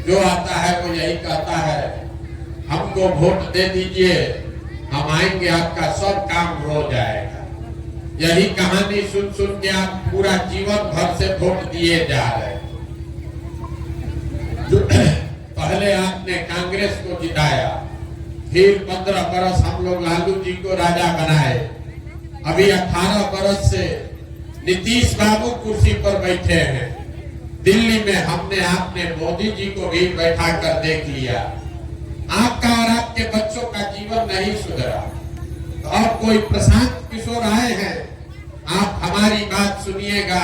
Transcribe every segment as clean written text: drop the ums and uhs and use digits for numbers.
जो आता है वो यही कहता है, हमको वोट दे दीजिए, हम आएंगे, आपका सब काम हो जाएगा। यही कहानी सुन सुन के आप पूरा जीवन भर से वोट दिए जा रहे हैं। पहले आपने कांग्रेस को जिताया, फिर 15 बरस हम लोग लालू जी को राजा बनाए, अभी 18 बरस से नीतीश बाबू कुर्सी पर बैठे हैं। दिल्ली में हमने आपने मोदी जी को भी बैठा कर देख लिया। आपका और आपके बच्चों का जीवन नहीं सुधरा। और कोई प्रशांत किशोर आए हैं, आप हमारी बात सुनिएगा,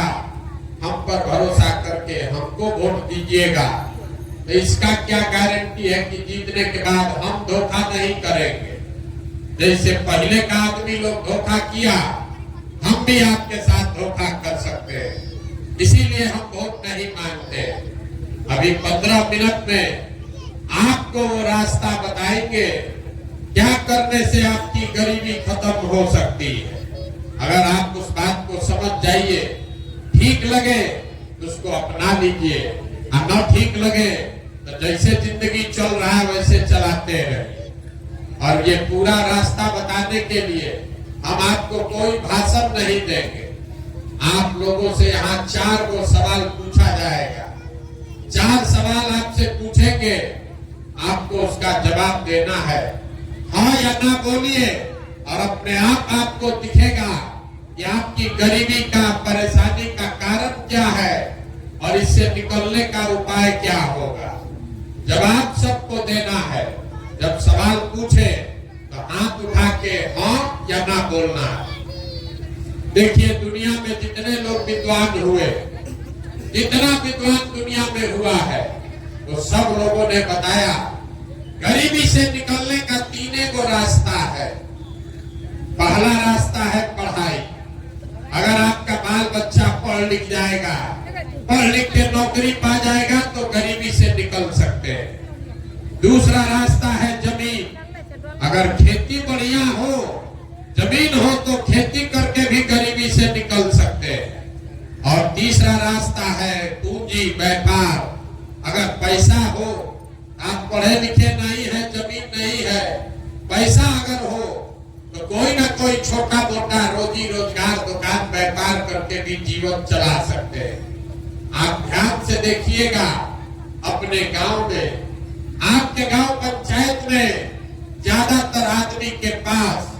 हम पर भरोसा करके हमको वोट दीजिएगा, तो इसका क्या गारंटी है कि जीतने के बाद हम धोखा नहीं करेंगे। जैसे पहले का आदमी लोग धोखा किया, हम भी आपके साथ धोखा कर सकते हैं। इसीलिए हम वोट नहीं मांगते। अभी 15 मिनट में आपको वो रास्ता बताएंगे, क्या करने से आपकी गरीबी खत्म हो सकती है। अगर आप उस बात को समझ जाइए, ठीक लगे तो उसको अपना लीजिए, और न ठीक लगे तो जैसे जिंदगी चल रहा है वैसे चलाते रहिए। और ये पूरा रास्ता बताने के लिए हम आपको कोई भाषण नहीं देंगे। आप लोगों से यहाँ 4 गो सवाल पूछा जाएगा। 4 सवाल आपसे पूछेंगे, आपको उसका जवाब देना है, हाँ या ना बोलिए, और अपने आप आपको दिखेगा कि आपकी गरीबी का, परेशानी का कारण क्या है और इससे निकलने का उपाय क्या होगा। जवाब सबको देना है। जब सवाल पूछे तो हाथ उठा के हाँ या ना बोलना है। देखिए, दुनिया में जितने लोग विद्वान हुए, जितना विद्वान दुनिया में हुआ है, वो सब लोगों ने बताया गरीबी से निकलने का 3 गो रास्ता है। पहला रास्ता है पढ़ाई। अगर आपका बाल बच्चा पढ़ लिख जाएगा, पढ़ लिख के नौकरी पा जाएगा तो गरीबी से निकल सकते हैं। दूसरा रास्ता है जमीन। अगर खेती बढ़िया हो, जमीन हो, तो खेती करके भी गरीबी से निकल सकते हैं। और तीसरा रास्ता है पूंजी, व्यापार। अगर पैसा हो, आप पढ़े लिखे नहीं है, जमीन नहीं है, पैसा अगर हो तो कोई ना कोई छोटा मोटा रोजी रोजगार, दुकान व्यापार करके भी जीवन चला सकते हैं। आप ध्यान से देखिएगा, अपने गांव में, आपके गांव पंचायत में ज्यादातर आदमी के पास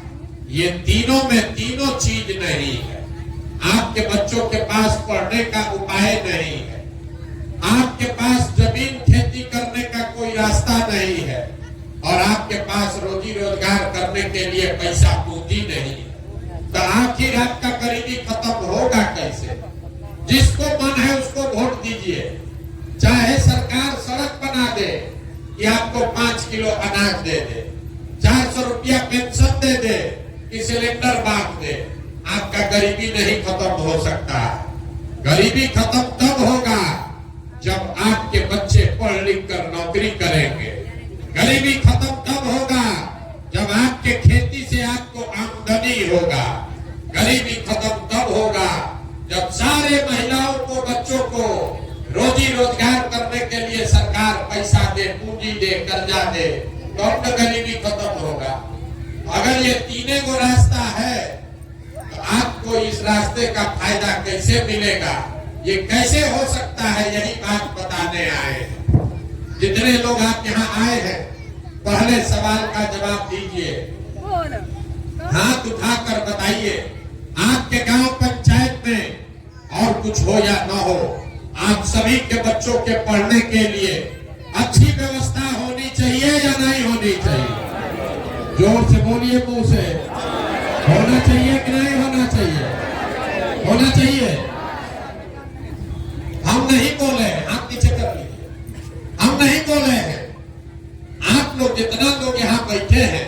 ये तीनों में तीनों चीज नहीं है। आपके बच्चों के पास पढ़ने का उपाय नहीं है, आपके पास जमीन खेती करने का कोई रास्ता नहीं है, और आपके पास रोजी रोजगार करने के लिए पैसा पूंजी नहीं है। तो आखिर आपका गरीबी खत्म होगा कैसे? जिसको मन है उसको वोट दीजिए। चाहे सरकार सड़क बना दे कि आपको 5 किलो अनाज दे दे, 400 रुपया पेंशन दे दे कि सिलेंडर बांट दे, आपका गरीबी नहीं खत्म हो सकता। गरीबी खत्म तब होगा जब आपके बच्चे पढ़ लिख कर नौकरी करेंगे। गरीबी खत्म तब होगा जब आपके खेती से आपको आमदनी होगा। गरीबी खत्म तब होगा जब सारे महिलाओं को, बच्चों को रोजी रोजगार करने के लिए सरकार पैसा दे, पूंजी दे, कर्जा दे, तो गरीबी खत्म होगा। अगर ये 3 गो रास्ता है तो आपको इस रास्ते का फायदा कैसे मिलेगा, ये कैसे हो सकता है, यही बात बताने आए हैं। जितने लोग आप यहाँ आए हैं, पहले सवाल का जवाब दीजिए, हाथ उठाकर बताइए, आपके गांव पंचायत में और कुछ हो या न हो, आप सभी के बच्चों के पढ़ने के लिए अच्छी व्यवस्था होनी चाहिए या नहीं होनी चाहिए? जोर से बोलिए, मुंह से। होना चाहिए कि नहीं होना चाहिए? होना चाहिए। हम नहीं बोले, आप पीछे कर लीजिए, हम नहीं बोले हैं। आप लोग, जितना लोग यहाँ बैठे हैं,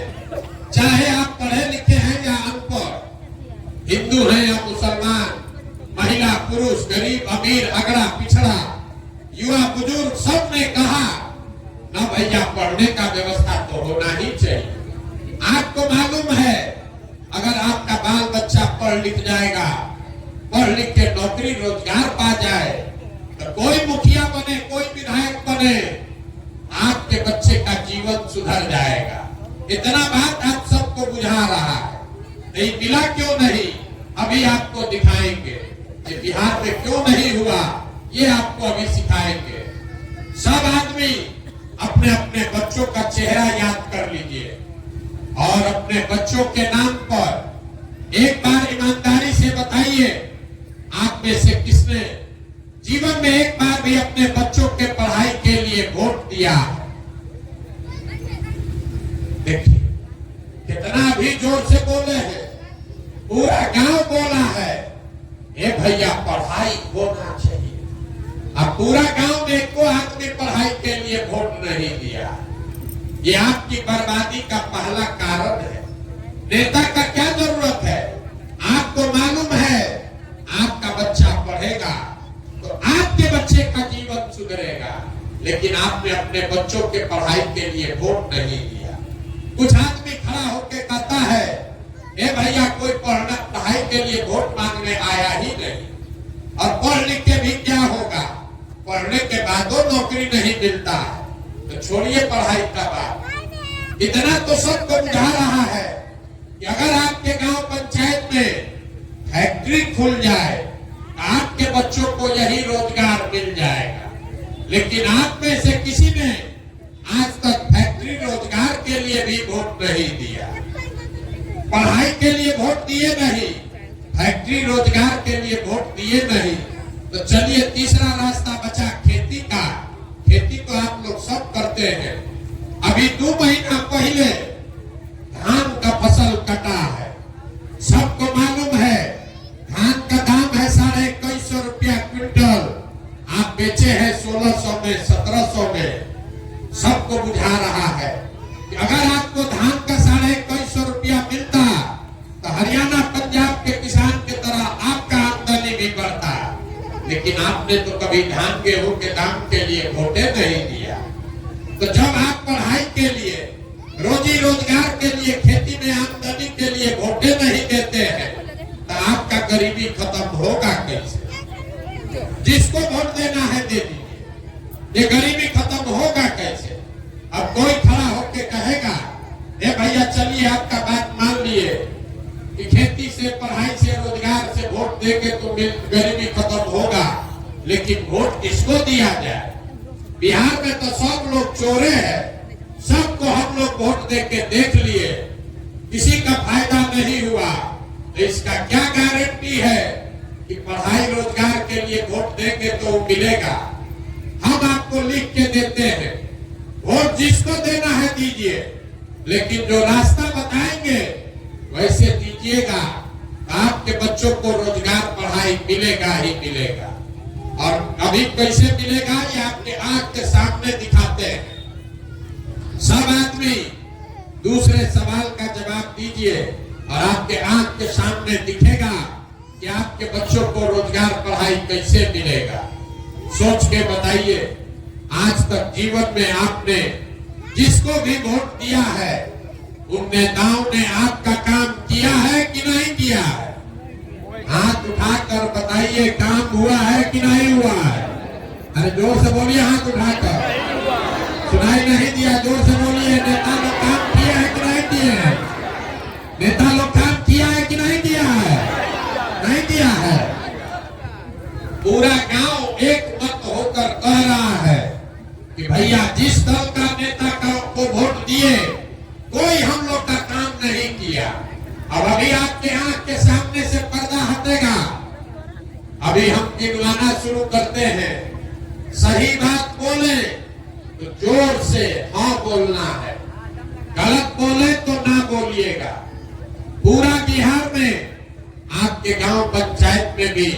चाहे आप पढ़े लिखे हैं या अनपढ़, हिंदू हैं या मुसलमान, महिला पुरुष, गरीब अमीर, अगड़ा पिछड़ा, युवा बुजुर्ग, सब ने कहा ना भैया पढ़ने का व्यवस्था तो होना ही चाहिए। आपको मालूम है, अगर आपका बाल बच्चा पढ़ लिख जाएगा, पढ़ लिख के नौकरी रोजगार पा जाए, तो कोई मुखिया बने, कोई विधायक बने, सुधर जाएगा। इतना बात आप सबको बुझा रहा है। नहीं मिला क्यों नहीं, अभी आपको दिखाएंगे। ये बिहार में क्यों नहीं हुआ, ये आपको अभी सिखाएंगे। सब आदमी अपने अपने बच्चों का चेहरा याद कर लीजिए और अपने बच्चों के नाम पर एक बार ईमानदारी से बताइए, आप में से किसने जीवन में एक बार भी अपने बच्चों के पढ़ाई के लिए वोट दिया है? देखिए कितना भी जोर से बोले हैं, पूरा गांव बोला है ये भैया पढ़ाई होना चाहिए। अब पूरा गांव में एको आदमी पढ़ाई के लिए वोट नहीं दिया। ये आपकी बर्बादी का पहला कारण है। नेता का क्या जरूरत है? आपको मालूम है आपका बच्चा पढ़ेगा तो आपके बच्चे का जीवन सुधरेगा, लेकिन आपने अपने बच्चों के पढ़ाई के लिए वोट नहीं दिया। कुछ आदमी खड़ा होकर कहता है ए भैया कोई पढ़ाई के लिए वोट मांगने आया ही नहीं, और पढ़ लिख के भी क्या होगा, पढ़ने के बाद नौकरी नहीं मिलता है, तो छोड़िए पढ़ाई का बात। इतना तो सबको बुझा रहा है कि अगर आपके गांव पंचायत में फैक्ट्री खुल जाए आपके बच्चों को यही रोजगार मिल जाएगा, लेकिन आप में से किसी ने आज तक फैक्ट्री रोजगार के लिए भी वोट नहीं दिया, पढ़ाई के लिए वोट दिए नहीं, फैक्ट्री रोजगार के लिए वोट दिए नहीं। तो चलिए तीसरा रास्ता बचा खेती का। खेती तो आप लोग सब करते हैं। अभी 2 महीना पहले धान का फसल कटा है, सबको मालूम है धान का दाम है 2150 रुपया क्विंटल, आप बेचे हैं 1600 में 1700 में। सबको बुझा रहा है कि अगर आपको धान का 2150 रुपया मिलता तो हरियाणा पंजाब के किसान की तरह आपका आमदनी भी बढ़ता, लेकिन आपने तो कभी धान गेहूं के दाम के लिए वोटे नहीं दिया। तो जब आप पढ़ाई के लिए, रोजी रोजगार के लिए, खेती में आमदनी के लिए वोटे नहीं देते हैं तो आपका गरीबी खत्म होगा कैसे? जिसको वोट देना है दे दीजिए, ये गरीबी खत्म होगा कैसे? अब कोई खड़ा होके कहेगा ए भैया चलिए आपका बात मान लिए कि खेती से, पढ़ाई से, रोजगार से वोट देके तो गरीबी खत्म होगा, लेकिन वोट किसको दिया जाए? बिहार में तो सब लोग चोरे हैं, सबको हम लोग वोट देके देख लिए, किसी का फायदा नहीं हुआ। तो इसका क्या गारंटी है कि पढ़ाई रोजगार के लिए वोट देंगे तो मिलेगा? हम आपको लिख के देते हैं, वोट जिसको देना है दीजिए, लेकिन जो रास्ता बताएंगे वैसे दीजिएगा, आपके बच्चों को रोजगार, पढ़ाई मिलेगा ही मिलेगा। और अभी कैसे मिलेगा ये आपके आंख के सामने दिखाते हैं। सब आदमी दूसरे सवाल का जवाब दीजिए और आपके आंख के सामने दिखेगा कि आपके बच्चों को रोजगार, पढ़ाई कैसे मिलेगा। सोच के बताइए, आज तक जीवन में आपने जिसको भी वोट दिया है उन नेताओं ने आपका काम किया है कि नहीं किया है? हाथ उठाकर बताइए, काम हुआ है कि नहीं हुआ है? अरे जोर से बोलिए, हाथ उठाकर। सुनाई नहीं दिया, जोर से बोलिए। नेता लोग काम किया है कि नहीं किए हैं? नेता लोग काम किया है कि नहीं किया है? नहीं किया है। पूरा गांव एक मत होकर कह रहा है कि भैया जिस दल का नेता को वोट दिए कोई हम लोग का काम नहीं किया। अब अभी आपके आंख के सामने से पर्दा हटेगा, अभी हम गिनवाना शुरू करते हैं। सही बात बोले तो जोर से हाँ बोलना है, गलत बोले तो ना बोलिएगा। पूरा बिहार में आपके गांव पंचायत में भी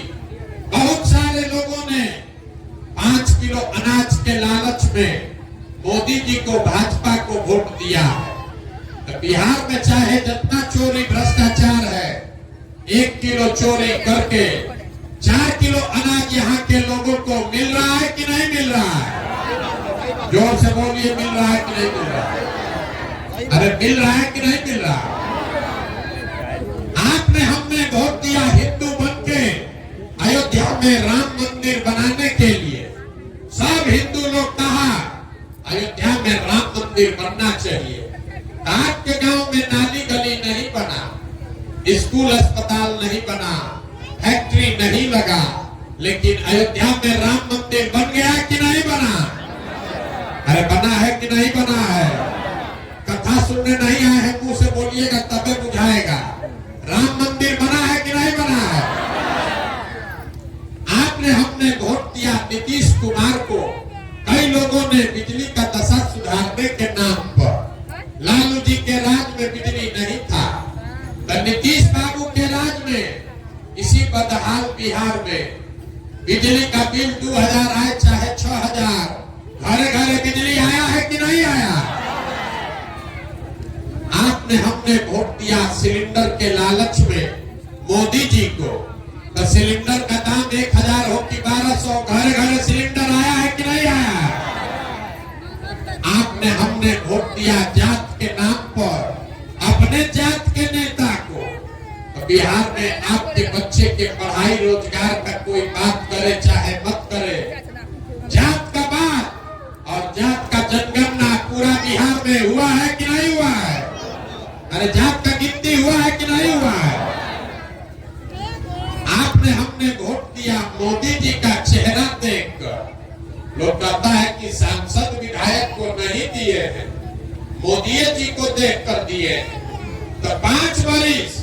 बहुत सारे लोगों ने 5 किलो अनाज के लालच में मोदी जी को, भाजपा को वोट दिया है। तो बिहार में चाहे जितना चोरी भ्रष्टाचार है, 1 किलो चोरी करके 4 किलो अनाज यहाँ के लोगों को मिल रहा है कि नहीं मिल रहा है? जोर से बोलिए, मिल रहा है कि नहीं मिल रहा है? अरे मिल रहा है कि नहीं मिल रहा? आपने, हमने वोट दिया हिंदू बन के अयोध्या में राम मंदिर बनाने के लिए। सब हिंदू लोग कहा अयोध्या में राम मंदिर बनना चाहिए। आपके गांव में नाली गली नहीं बना, स्कूल अस्पताल नहीं बना, फैक्ट्री नहीं लगा, लेकिन अयोध्या में राम मंदिर बन गया कि नहीं बना? अरे बना है कि नहीं बना है? कथा सुनने नहीं आए हैं, मुंह से बोलिएगा तबे बुझाएगा। राम मंदिर बना है कि नहीं बना है? आपने हमने वोट दिया नीतीश कुमार को। कई लोगों ने बिजली का दशा सुधारने के नाम पर, लालू जी के राज में बिजली नहीं था, तो नीतीश बाबू के राज में इसी बदहाल बिहार में बिजली का बिल 2000 आए चाहे 6000, घरे घरे बिजली आया है कि नहीं आया? आपने हमने वोट दिया सिलेंडर के लालच में मोदी जी को, तो सिलेंडर का दाम 1000 हो कि 1200, घरे घरे सिलेंडर आया है कि नहीं आया? आपने हमने वोट दिया जात के नाम पर अपने जात के नेता को, तो बिहार में आपके बच्चे के पढ़ाई रोजगार का कोई बात करे चाहे मत करे, जात का बात और जात का जनगणना पूरा बिहार में हुआ है कि नहीं हुआ है? अरे जात का गिनती हुआ है कि नहीं हुआ है? आपने हमने वोट दिया मोदी जी का चेहरा देखकर। लोग कहता है कि सांसद विधायक को नहीं दिए हैं, मोदी जी को देखकर दिए। तो 5 वर्ष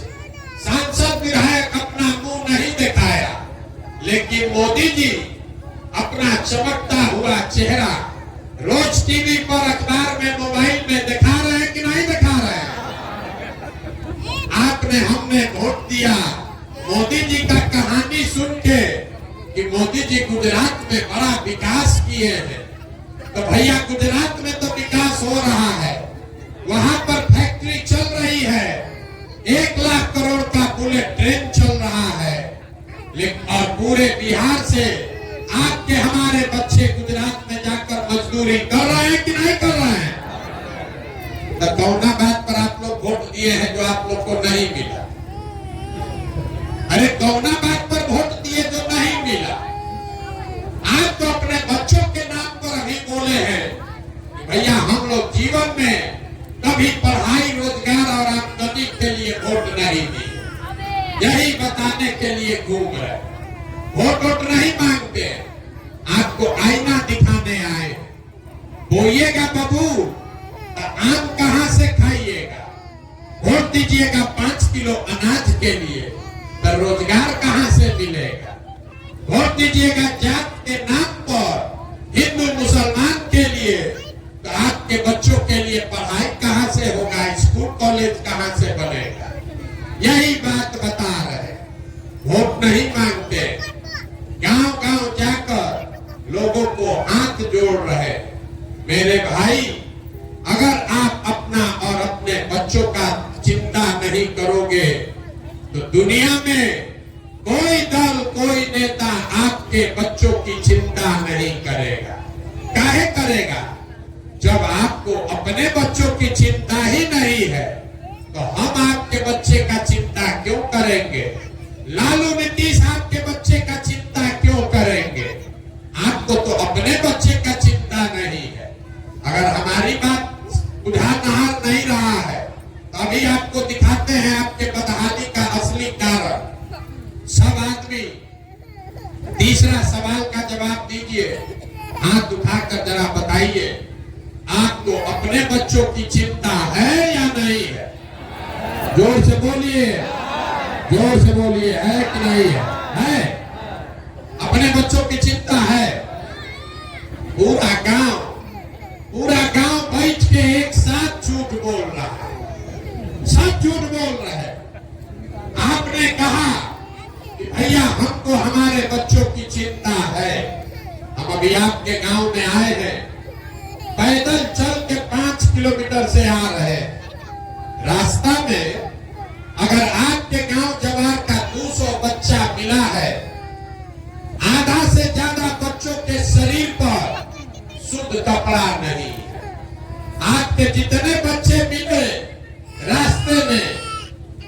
सांसद विधायक अपना मुंह नहीं दिखाया, लेकिन मोदी जी अपना चमकता हुआ चेहरा रोज टीवी पर, अखबार में, मोबाइल में दिखा रहे हैं कि नहीं दिखा रहे हैं? आपने हमने वोट दिया मोदी जी का कहानी सुन के कि मोदी जी गुजरात में बड़ा विकास किए हैं। तो भैया गुजरात में तो विकास हो रहा है, वहां पर फैक्ट्री चल रही है, 1 लाख करोड़ का बुलेट ट्रेन चल रहा है, लेकिन और पूरे बिहार से आपके हमारे बच्चे गुजरात में जाकर मजदूरी कर रहे हैं कि नहीं कर रहे हैं? तो कौना बात पर आप लोग वोट दिए हैं जो आप लोग को नहीं मिला? अरे कौना बात पर वोट दिए जो नहीं मिला? आप तो अपने बच्चों के नाम पर अभी बोले हैं भैया हम लोग जीवन में कभी पढ़ाई, रोजगार और आमदनी के लिए वोट नहीं दिए, यही बताने के लिए घूम रहे। वोट नहीं मांगते, आपको आईना दिखाने आए। बोइएगा बाबू तो आम कहां से खाइएगा? वोट दीजिएगा 5 किलो अनाज के लिए, तो रोजगार कहां से मिलेगा? वोट दीजिएगा जात के नाम पर हिंदू मुसलमान के लिए, तो आपके बच्चों के लिए पढ़ाई कहां से होगा? स्कूल कॉलेज कहां से बनेगा? यही बात बता रहे। वोट नहीं मांगते, गांव गांव जाकर लोगों को हाथ जोड़ रहे। मेरे भाई, अगर आप अपना और अपने बच्चों का चिंता नहीं करोगे तो दुनिया में कोई दल, कोई नेता आपके बच्चों की चिंता नहीं करेगा। काहे करेगा? जब आपको अपने बच्चों की चिंता ही नहीं है तो हम आपके बच्चे का चिंता क्यों करेंगे? लालू नीतीश आपके बच्चे का चिंता क्यों करेंगे? आपको तो अपने बच्चे का चिंता नहीं है। अगर हमारी बात बुझा नहार नहीं रहा है तो अभी आपको दिखाते हैं आपके बदहाली का असली कारण। सब आदमी तीसरा सवाल का जवाब दीजिए, हाथ उठाकर जरा बताइए, आपको अपने बच्चों की चिंता है या नहीं है? जोर से बोलिए, जोर से बोलिए, है कि नहीं है? है। अपने बच्चों की चिंता है। पूरा गांव बैठ के एक साथ झूठ बोल रहा है, सब झूठ बोल रहे हैं। आपने कहा कि भैया हमको हमारे बच्चों की चिंता है। हम अभी आपके गांव में आए हैं, पैदल चल के 5 किलोमीटर से आ रहे हैं। रास्ता में अगर आपके गांव जवार का 200 बच्चा मिला है, आधा से ज्यादा बच्चों के शरीर पर शुद्ध कपड़ा नहीं है। आपके जितने बच्चे मिले रास्ते में,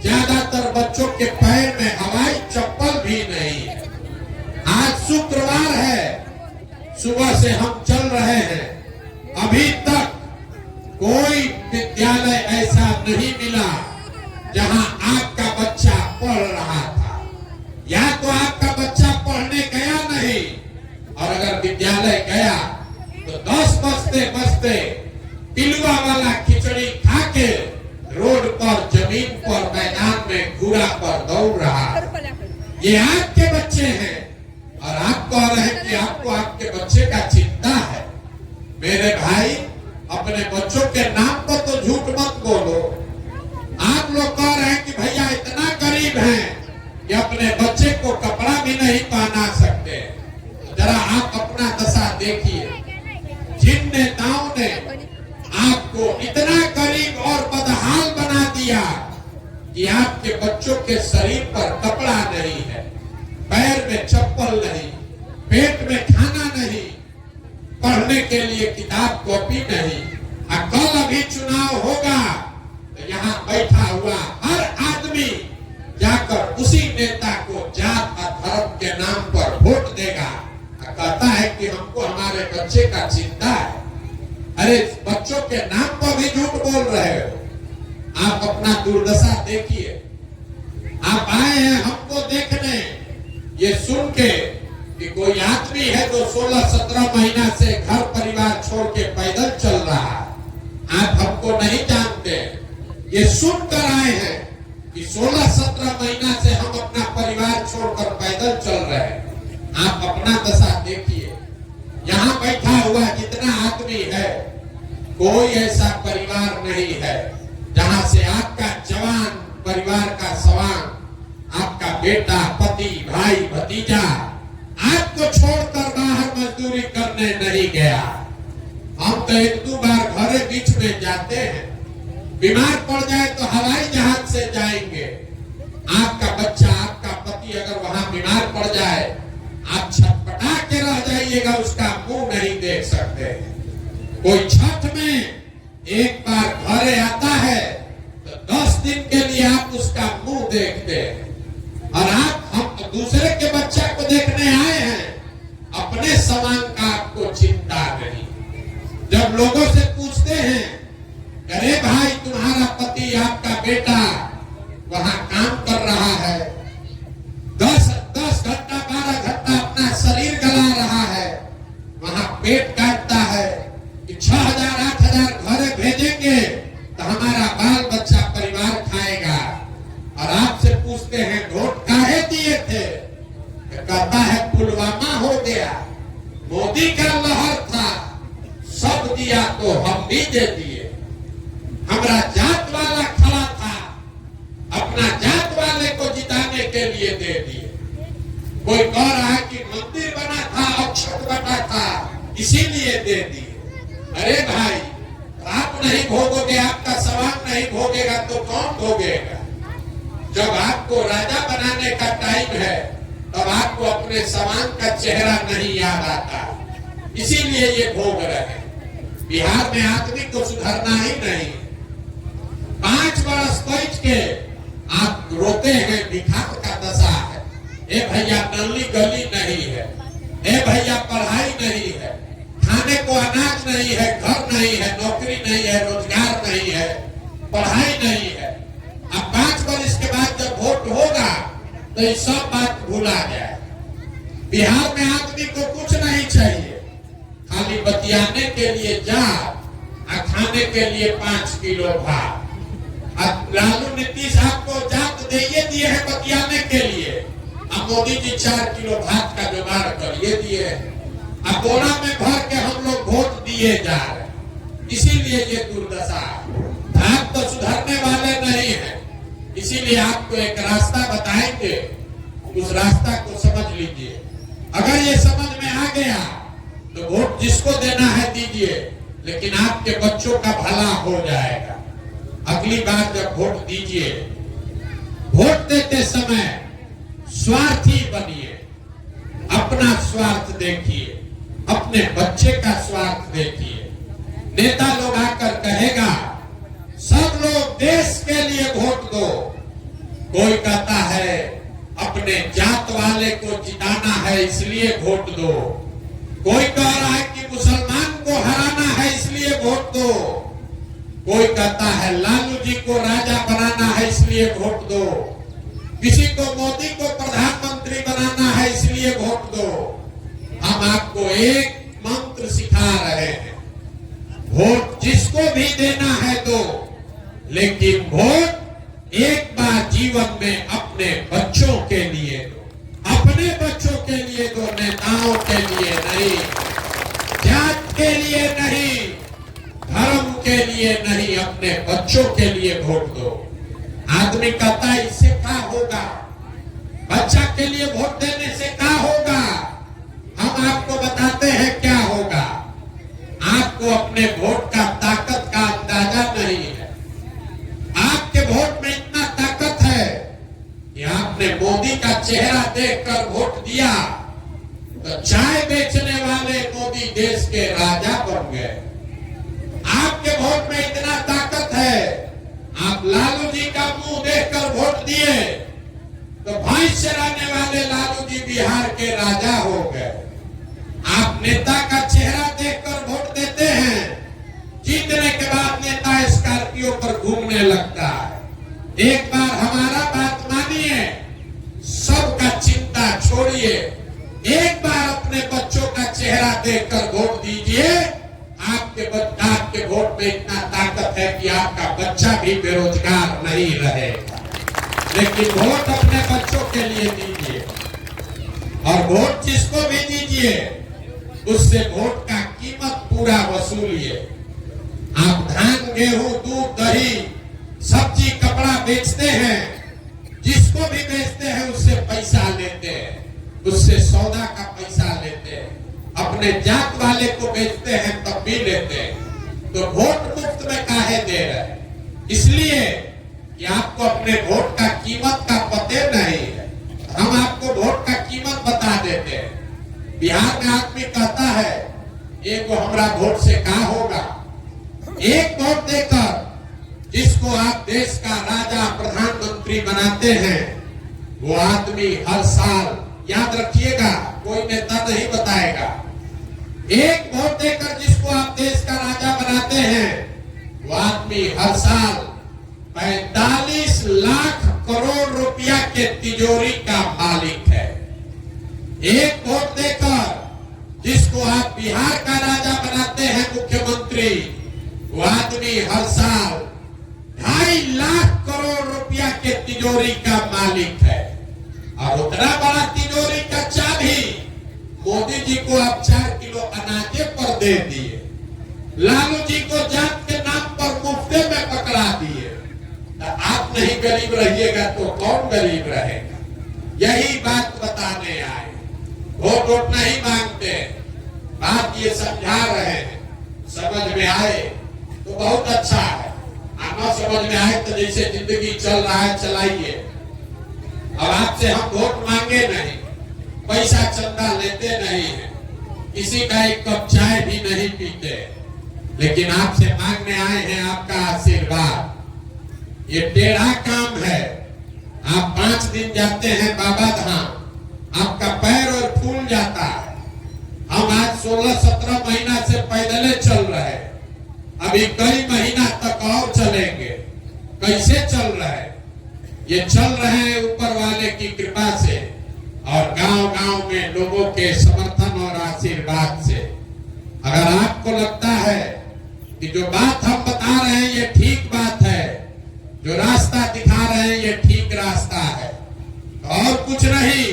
ज्यादातर बच्चों के पैर में हवाई चप्पल भी नहीं है। आज शुक्रवार है, सुबह से हम चल रहे हैं अभी तक कोई विद्यालय ऐसा नहीं मिला जहां आपका बच्चा पढ़ रहा था, या तो आपका बच्चा पढ़ने गया नहीं, और अगर विद्यालय गया तो 10 बजते बजते पिलुआ वाला खिचड़ी खा के रोड पर, जमीन पर, मैदान में घूरा पर दौड़ रहा। ये आपके बच्चे हैं और आप कह रहे हैं कि आपको आपके बच्चे का चिंता है। मेरे भाई, अपने बच्चों के नाम पर तो झूठ मत बोलो। आप लोग कह रहे हैं कि भैया इतना गरीब हैं कि अपने बच्चे को कपड़ा भी नहीं पहना सकते। जरा आप अपना दशा देखिए। जिन नेताओं ने आपको इतना गरीब और बदहाल बना दिया कि आपके बच्चों के शरीर पर कपड़ा नहीं है, पैर में चप्पल नहीं, पेट में खाना नहीं, पढ़ने के लिए किताब कॉपी नहीं। कल अभी चुनाव होगा तो यहाँ बैठा हुआ हर आदमी जाकर उसी नेता को जात और धर्म के नाम पर वोट देगा, कहता है कि हमको हमारे बच्चे का चिंता है। अरे बच्चों के नाम पर भी झूठ बोल रहे हो। आप अपना दुर्दशा देखिए। आप आए हैं हमको देखने, ये सुन के कि कोई आदमी है जो 16-17 महीना से घर परिवार छोड़ के पैदल चल रहा है। आप हमको नहीं जानते, ये सुनकर आए हैं कि 16-17 महीना से हम अपना परिवार छोड़कर पैदल चल रहे हैं। आप अपना दशा देखिए। यहाँ बैठा हुआ जितना आदमी है, कोई ऐसा परिवार नहीं है जहां से आपका जवान परिवार का सवाल, आपका बेटा, पति, भाई, भतीजा आपको छोड़कर बाहर मजदूरी करने नहीं गया। हम तो 1-2 बार घरे बीच में जाते हैं, बीमार पड़ जाए तो हवाई जहाज से जाएंगे। आपका बच्चा, आपका पति अगर वहां बीमार पड़ जाए, आप छटपटा के रह जाइएगा, उसका मुंह नहीं देख सकते। कोई छठ में एक बार घरे आता है तो 10 दिन के लिए आप उसका मुंह देखते हैं। और हम दूसरे के बच्चा को देखने आए हैं, अपने समान का आपको चिंता नहीं। जब लोगों से पूछते हैं, अरे भाई तुम्हारा पति, आपका बेटा वहां काम कर रहा है, 10 घंटा 12 घंटा अपना शरीर गला रहा है, वहां पेट काटता है कि 6,000-8,000 घरे भेजेंगे तो हमारा बाल बच्चा परिवार खाएगा। और आपसे पूछते हैं वोट काहे दिए थे, कहता है पुलवामा हो गया, मोदी का लहर था, सब दिया तो हम भी दे दिए। हमारा जात वाला खड़ा था, अपना जात वाले को जिताने के लिए दे दिए। कोई कह रहा है कि मंदिर बना था, अक्षत बना था, इसीलिए दे दिए। अरे भाई, आप नहीं भोगोगे, आपका सवाल नहीं भोगेगा तो कौन भोगेगा? जब आपको राजा बनाने का टाइम है तब आपको अपने समान का चेहरा नहीं याद आता, इसीलिए ये भोग रहे हैं। बिहार में आदमी को सुधरना ही नहीं। 5 बरस बैठ के आप रोते हैं, भिखार का दशा है। ए भैया नली गली नहीं है, ए भैया पढ़ाई नहीं है, खाने को अनाज नहीं है, घर नहीं है, नौकरी नहीं है, रोजगार नहीं है, पढ़ाई नहीं है। अब 5 बरस के बाद जब वोट होगा तो ये सब बात भूला जाए। बिहार में आदमी को कुछ नहीं चाहिए, खाली बतियाने के लिए जा और खाने के लिए 5 किलो भात। अब लालू नीतीश आपको जात दिए हैं बतियाने के लिए, अब मोदी जी 4 किलो भात का जुगाड़ करिए दिए। अब बोरा में भर के हम लोग वोट दिए जा रहे, इसीलिए ये दुर्दशा। आप तो सुधरने वाले नहीं हैं, इसीलिए आपको एक रास्ता बताएंगे, उस रास्ता को समझ लीजिए। अगर ये समझ में आ गया तो वोट जिसको देना है दीजिए, लेकिन आपके बच्चों का भला हो जाएगा। अगली बार जब वोट दीजिए, वोट देते समय स्वार्थी बनिए, अपना स्वार्थ देखिए, अपने बच्चे का स्वार्थ देखिए। नेता लोग आकर कहेगा सब लोग देश के लिए वोट दो, कोई कहता है अपने जात वाले को जिताना है इसलिए वोट दो, कोई कह रहा है कि मुसलमान को हराना है इसलिए कोई कहता है लालू जी को राजा बनाना है इसलिए वोट दो, किसी को मोदी को प्रधानमंत्री बनाना है इसलिए वोट दो। हम आपको एक मंत्र सिखा रहे हैं, वोट जिसको भी देना है दो, लेकिन वोट एक बार जीवन में अपने बच्चों के लिए दो, अपने बच्चों के लिए दो, नेताओं के लिए नहीं, जात के लिए नहीं, धर्म के लिए नहीं, अपने बच्चों के लिए वोट दो। आदमी कहता है इससे क्या होगा, बच्चा के लिए वोट देने से क्या होगा? हम आपको बताते हैं क्या होगा। आपको अपने वोट का ताकत का अंदाजा नहीं है। आपके वोट में इतना ताकत है कि आपने मोदी का चेहरा देखकर वोट दिया तो चाय बेचने वाले मोदी देश के राजा बन गए। आपके वोट में इतना ताकत है, आप लालू जी का मुंह देखकर वोट दिए तो भैंस चराने वाले लालू जी बिहार के राजा हो गए। आप नेता का चेहरा देखकर वोट देते हैं, जीतने के बाद नेता स्कॉर्पियो पर घूमने लगता है। एक बार हमारा बात मानिए, सबका चिंता छोड़िए, एक बार अपने बच्चों का चेहरा देखकर वोट दीजिए। आपके वोट में इतना ताकत है कि आपका बच्चा भी बेरोजगार नहीं रहेगा। लेकिन वोट अपने बच्चों के लिए दीजिए, और वोट जिसको भी दीजिए उससे वोट का कीमत पूरा वसूलिए। आप धान, गेहूं, दूध, दही, सब्जी, कपड़ा बेचते हैं, जिसको भी बेचते हैं उससे पैसा लेते हैं, उससे सौदा का पैसा लेते हैं। अपने जात वाले को बेचते हैं तब भी लेते हैं। तो वोट मुफ्त में काहे दे रहे हैं? इसलिए कि आपको अपने वोट का कीमत का पते नहीं है। हम आपको वोट का कीमत बता देते हैं। बिहार में आदमी कहता है एक हमारा वोट से क्या होगा। एक वोट देकर जिसको आप देश का राजा प्रधानमंत्री बनाते हैं, वो आदमी हर साल, याद रखिएगा, कोई नेता नहीं बताएगा, एक वोट देकर जिसको आप देश का राजा बनाते हैं, वो आदमी हर साल 45 लाख करोड़ रुपया के तिजोरी का मालिक है। एक वोट देकर जिसको आप बिहार का राजा बनाते हैं, मुख्यमंत्री, वो आदमी हर साल 2.5 लाख करोड़ रुपया के तिजोरी का मालिक है। और उतना बड़ा तिजोरी का चाबी मोदी जी को आप 4 किलो अनाजे पर दे दिए, लालू जी को जात के नाम पर मुफ्ते में पकड़ा दिए। तो आप नहीं गरीब रहिएगा तो कौन गरीब रहेगा? यही बात बताने आए। वोट नहीं मांगते, बात ये समझा रहे हैं। समझ में आए तो बहुत अच्छा है, आना समझ में आए तो जैसे जिंदगी चल रहा है चलाइए। अब आपसे हम वोट मांगे नहीं, पैसा चंदा लेते नहीं है, किसी का एक कप चाय भी नहीं पीते, लेकिन आपसे मांगने आए हैं आपका आशीर्वाद। ये टेढ़ा काम है। आप 5 दिन जाते हैं बाबा धाम, आपका पैर और फूल जाता है। हम आज 16-17 महीना से पैदले चल रहे हैं, अभी कई महीना तक और चलेंगे। कैसे चल रहे हैं? ये चल रहे हैं ऊपर वाले की कृपा से और गांव-गांव में लोगों के समर्थन और आशीर्वाद से। अगर आपको लगता है कि जो बात हम बता रहे हैं ये ठीक बात है, जो रास्ता दिखा रहे हैं ये ठीक रास्ता है, तो और कुछ नहीं,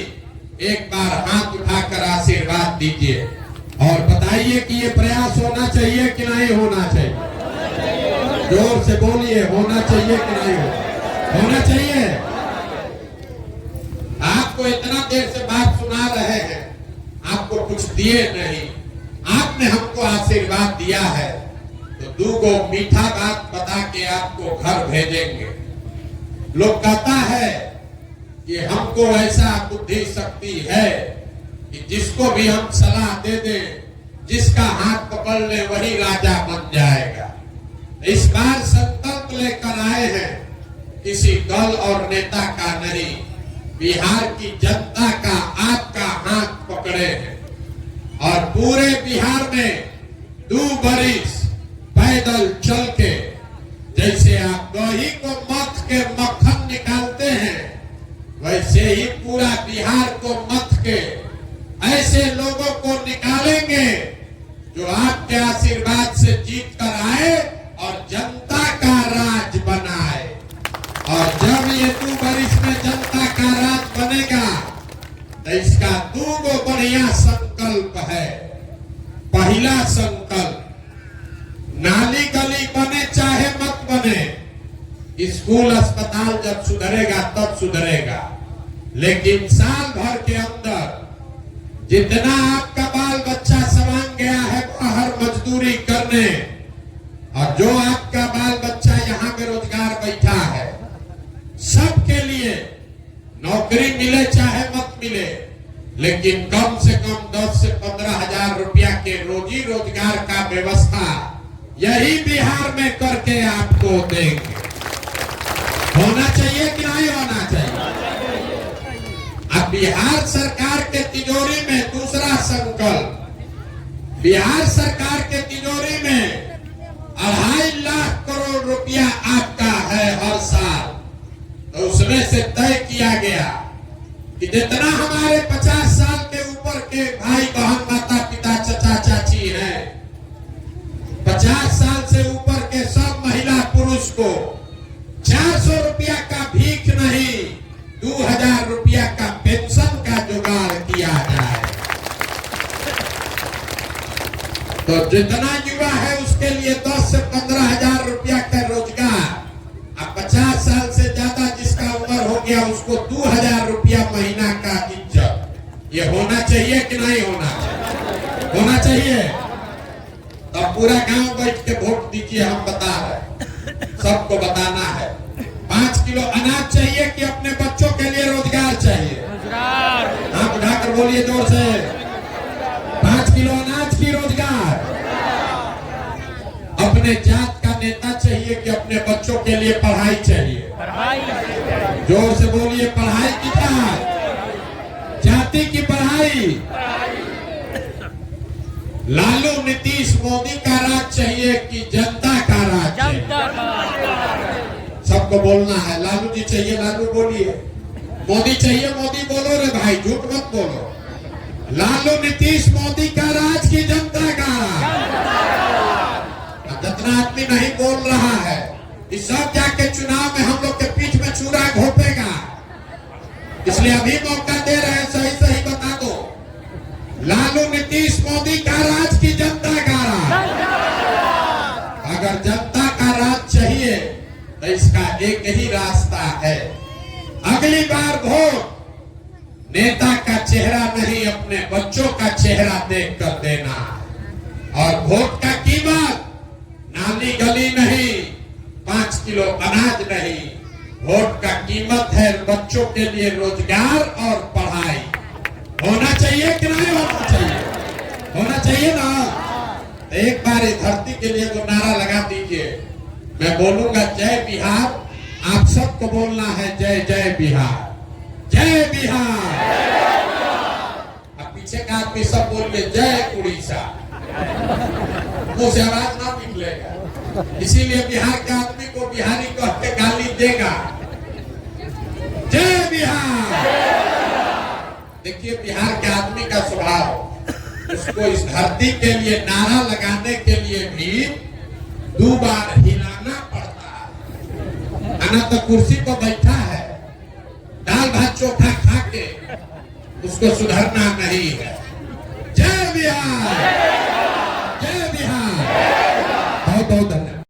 एक बार हाथ उठाकर आशीर्वाद दीजिए और बताइए कि ये प्रयास होना चाहिए कि नहीं होना चाहिए। जोर से बोलिए, होना चाहिए कि नहीं होना चाहिए। आपको इतना देर से बात सुना रहे हैं, आपको कुछ दिए नहीं, आपने हमको आशीर्वाद दिया है, तो 2 मीठा बात बता के आपको घर भेजेंगे। लोग कहता है कि हमको ऐसा बुद्धि शक्ति है कि जिसको भी हम सलाह दे दें, जिसका हाथ पकड़ ले वही राजा बन जाएगा। इस बार संकल्प लेकर आए हैं, किसी दल और नेता का नहीं, बिहार की जनता का आपका हाथ पकड़े हैं और पूरे बिहार में 2 बरिस पैदल चल के राज से जीत कर आए और जनता का राज बनाए। और जब ये 2 वर्ष में जनता का राज बनेगा तो इसका 2 बढ़िया संकल्प है। पहला संकल्प, नाली गली बने चाहे मत बने, स्कूल अस्पताल जब सुधरेगा तब सुधरेगा, लेकिन साल भर के अंदर जितना आपका बाल बच्चा सवांग गया है बाहर मजदूरी करने, और जो आपका बाल बच्चा यहाँ बेरोजगार बैठा है, सबके लिए नौकरी मिले चाहे मत मिले, लेकिन कम से कम 10 से 15 हजार रुपया के रोजी रोजगार का व्यवस्था यही बिहार में करके आपको देंगे। होना चाहिए कि नहीं होना चाहिए? अब बिहार सरकार के तिजोरी में दूसरा संकल्प, बिहार सरकार के तिजोरी में 2.5 लाख करोड़ रुपया आपका है हर साल। तो उसमें से तय किया गया कि जितना हमारे 50 साल के ऊपर के भाई बहन माता पिता चचा चाची हैं, 50 साल से ऊपर के सब महिला पुरुष को 400 रुपया का भीख नहीं, 2000 रुपया का पेंशन का जुगाड़ किया जाए। तो जितना युवा है उसके लिए 10 से 15 हजार रुपया का रोजगार। अब 50 साल से ज्यादा जिसका उम्र हो गया उसको 2000 रुपया महीना का इज्जत। ये होना चाहिए कि नहीं होना चाहिए? होना चाहिए। तब पूरा गांव बैठ के वोट दीजिए, हम बता रहे, सबको बताना है। 5 किलो अनाज चाहिए कि अपने बच्चों के लिए रोजगार चाहिए? रोजगार। हाँ, उठाकर बोलिए जोर से। 5 किलो अनाज की रोजगार। अपने जात का नेता चाहिए कि अपने बच्चों के लिए पढ़ाई चाहिए? पढ़ाई। जोर से बोलिए, पढ़ाई की जात, जाति की पढ़ाई। लालू नीतीश मोदी का राज चाहिए कि जनता का राज चाहिए? सबको बोलना है। लालू जी चाहिए, लालू बोलिए। मोदी चाहिए, मोदी बोलो रे भाई, झूठ मत बोलो। लालू नीतीश मोदी का राज की जनता का राज? जितना आदमी नहीं बोल रहा है इस सब जाके चुनाव में हम लोग के पीठ में चूड़ा घोपेगा, इसलिए अभी मौका दे रहे हैं, सही सही बता दो। लालू नीतीश मोदी का राज की जनता का राज? अगर जनता का राज चाहिए तो इसका एक ही रास्ता है, अगली बार वोट नेता का चेहरा नहीं अपने बच्चों का चेहरा देख कर देना। और वोट का कीमत नाली गली नहीं, 5 किलो अनाज नहीं, वोट का कीमत है बच्चों के लिए रोजगार और पढ़ाई। होना चाहिए कि नहीं होना चाहिए? होना चाहिए ना। तो एक बार इस धरती के लिए तो नारा लगा दीजिए। मैं बोलूंगा जय बिहार, आप सबको बोलना है जय जय बिहार, जय बिहार। अब पीछे का आदमी सब बोलिए जय उड़ीसा, मुंह से आवाज ना निकलेगा, इसीलिए बिहार के आदमी को बिहारी कह के गाली देगा। जय बिहार। देखिए बिहार के आदमी का स्वभाव, उसको इस धरती के लिए नारा लगाने के लिए भी 2 बार हिलाना पड़ता है। आना तो कुर्सी पर बैठा है, दाल भात चोखा खा के उसको सुधरना नहीं है। जय बिहार, जय बिहार। बहुत बहुत धन्यवाद।